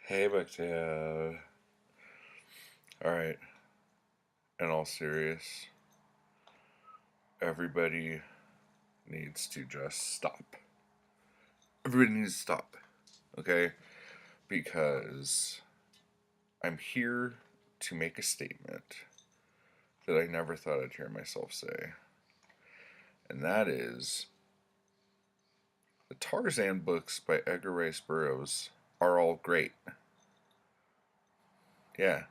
Hey, Bacteria. Alright, in all serious, everybody needs to just stop. Everybody needs to stop, okay? Because I'm here to make a statement that I never thought I'd hear myself say. And that is the Tarzan books by Edgar Rice Burroughs are all great. Yeah.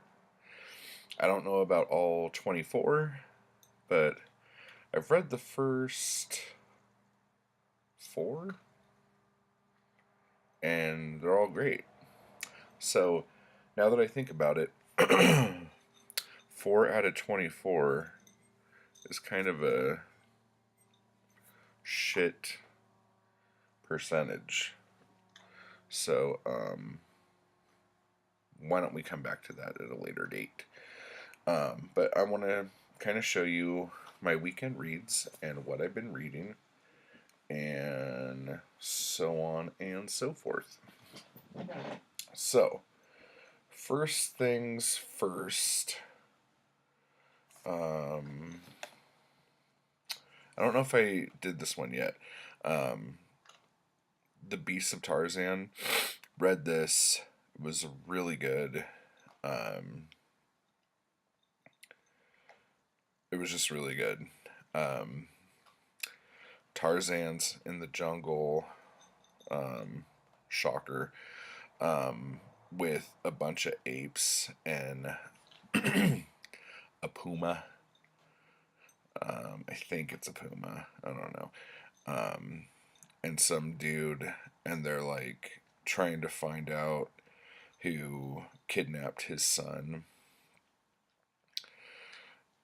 I don't know about all 24, but I've read the first four, and they're all great. So now that I think about it, 4 out of 24 is kind of a shit percentage. So why don't we come back to that at a later date? But I want to kind of show you my weekend reads and what I've been reading and so on and so forth. So, first things first. I don't know if I did this one yet. Um, the Beasts of Tarzan. Read this. It was really good. Um, it was just really good. Um, Tarzan's in the jungle. Shocker. With a bunch of apes and a puma. I think it's a puma. I don't know. Um, and some dude, and they're like trying to find out who kidnapped his son.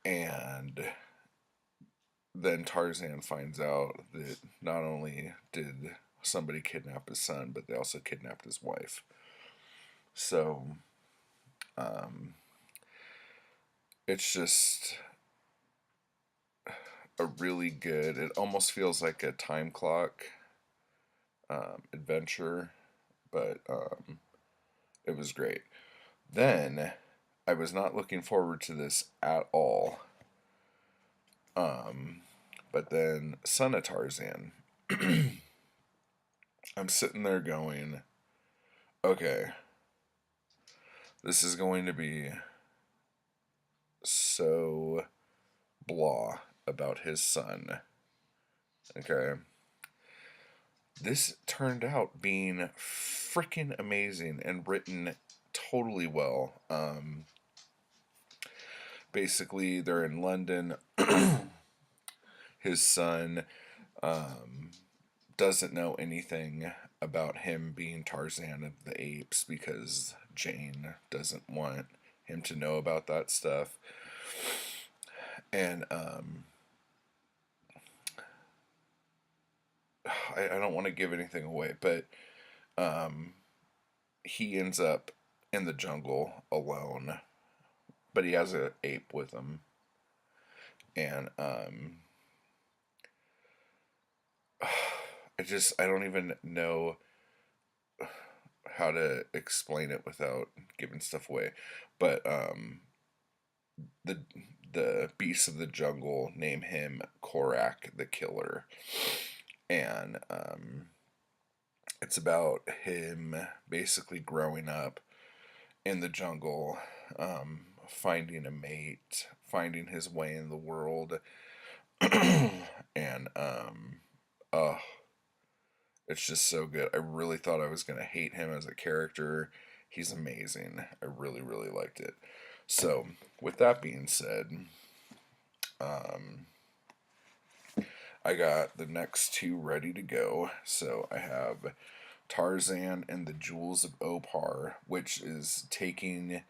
And then Tarzan finds out that not only did somebody kidnap his son, but they also kidnapped his wife. So, um, it's just a really good, it almost feels like a time clock adventure, but it was great. Then, I was not looking forward to this at all. Um, but then, Son of Tarzan. I'm sitting there going, okay, this is going to be so blah about his son. Okay. This turned out being freaking amazing and written totally well. Basically, they're in London. His son um, doesn't know anything about him being Tarzan of the Apes because Jane doesn't want him to know about that stuff. And I don't want to give anything away, but um, he ends up in the jungle alone, but he has an ape with him, and I don't even know how to explain it without giving stuff away, but the the beasts of the jungle name him Korak the Killer, and it's about him basically growing up in the jungle, finding a mate, finding his way in the world, and uh, it's just so good. I really thought I was gonna hate him as a character. He's amazing. I really, really liked it. So, with that being said, um, I got the next two ready to go. So I have Tarzan and the Jewels of Opar, which is taking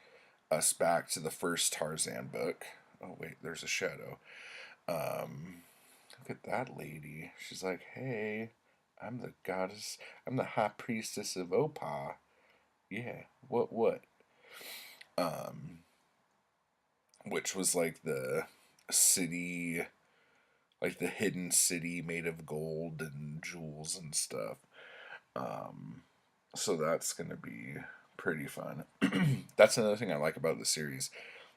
us back to the first Tarzan book. Oh wait, there's a shadow. Look at that lady. She's like, hey, I'm the goddess. I'm the high priestess of Opar. Yeah, what? Um, which was like the city, like the hidden city made of gold and jewels and stuff. Um, so that's gonna be pretty fun. That's another thing I like about the series.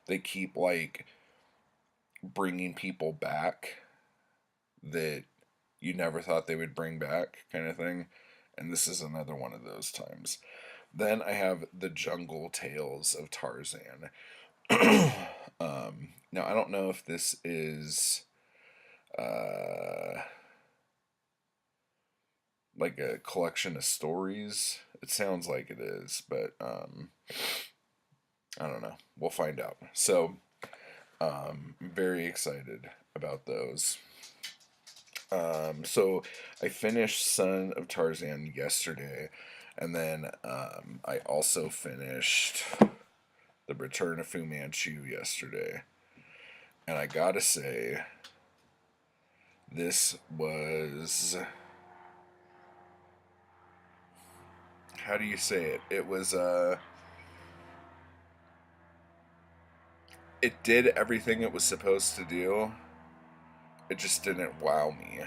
They keep like bringing people back that you never thought they would bring back, kind of thing. And this is another one of those times. Then I have The Jungle Tales of Tarzan. Now, I don't know if this is uh, like a collection of stories. It sounds like it is, but I don't know. We'll find out. So, I'm very excited about those. So I finished Son of Tarzan yesterday, and then I also finished The Return of Fu Manchu yesterday. And I gotta say, this was, how do you say it? It was it did everything it was supposed to do. It just didn't wow me.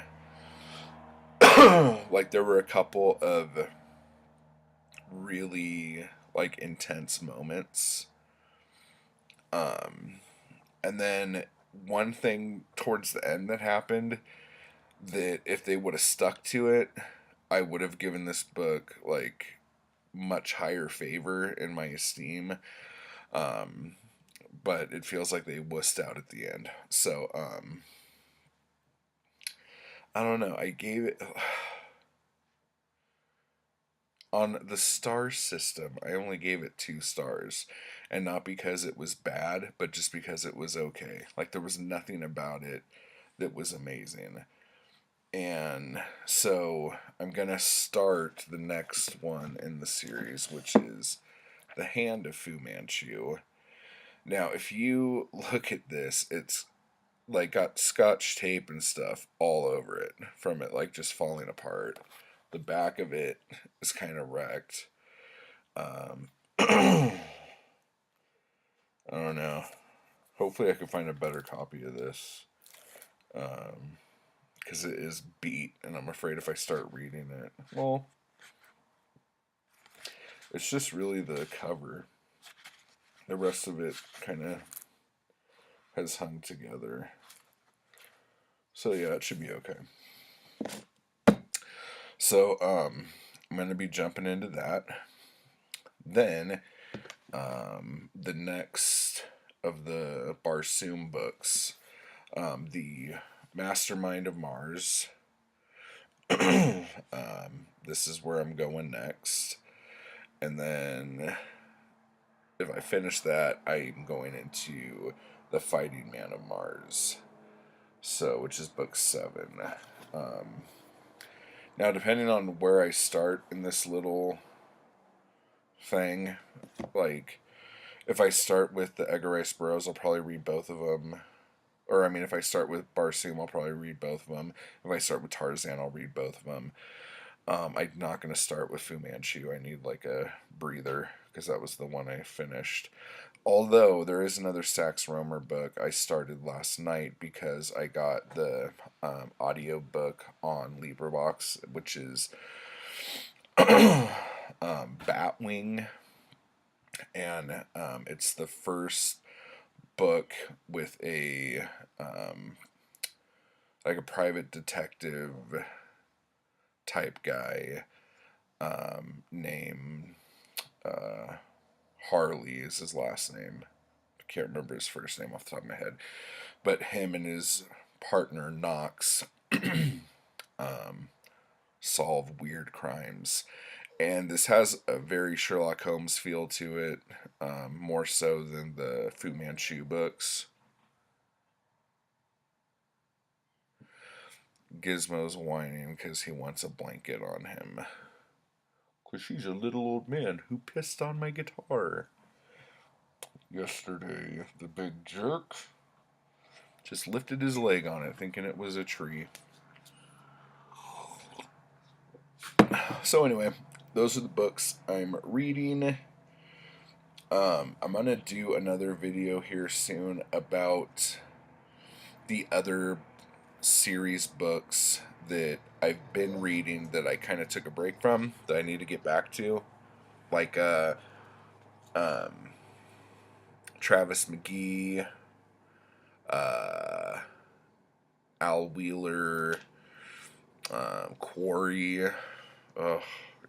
Like there were a couple of really like intense moments. Um and then one thing towards the end that happened, that if they would have stuck to it, I would have given this book like much higher favor in my esteem. Um but it feels like they wussed out at the end. So I don't know. I gave it on the star system. I only gave it 2 stars, and not because it was bad, but just because it was okay. Like there was nothing about it that was amazing. And so I'm gonna start the next one in the series, which is The Hand of Fu Manchu. Now, if you look at this, it's like got scotch tape and stuff all over it from it like just falling apart. The back of it is kind of wrecked. I don't know. Hopefully, I can find a better copy of this. Because it is beat, and I'm afraid if I start reading it, well, it's just really the cover. The rest of it kind of has hung together. So yeah, it should be okay. So I'm gonna be jumping into that. Then the next of the Barsoom books, the Mastermind of Mars. This is where I'm going next, and then if I finish that, I'm going into the Fighting Man of Mars. So, which is book 7. Um, Now, depending on where I start in this little thing, like if I start with the Edgar Rice Burroughs, I'll probably read both of them. Or, I mean, if I start with Barsoom, I'll probably read both of them. If I start with Tarzan, I'll read both of them. I'm not going to start with Fu Manchu. I need like a breather because that was the one I finished. Although there is another Sax Rohmer book I started last night because I got the audio book on LibriVox, which is Batwing, and it's the first book with a like a private detective type guy named Harley is his last name. I can't remember his first name off the top of my head, but him and his partner Knox solve weird crimes. And this has a very Sherlock Holmes feel to it, more so than the Fu Manchu books. Gizmo's whining because he wants a blanket on him. Because he's a little old man who pissed on my guitar yesterday. The big jerk just lifted his leg on it, thinking it was a tree. So, anyway, those are the books I'm reading. I'm going to do another video here soon about the other series books that I've been reading that I kind of took a break from that I need to get back to. Like um, Travis McGee, uh, Al Wheeler, Quarry. Oh,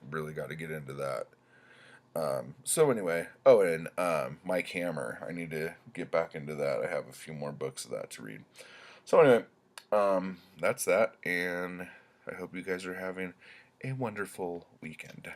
really got to get into that. So anyway, oh, and Mike Hammer. I need to get back into that. I have a few more books of that to read. So anyway, that's that, and I hope you guys are having a wonderful weekend.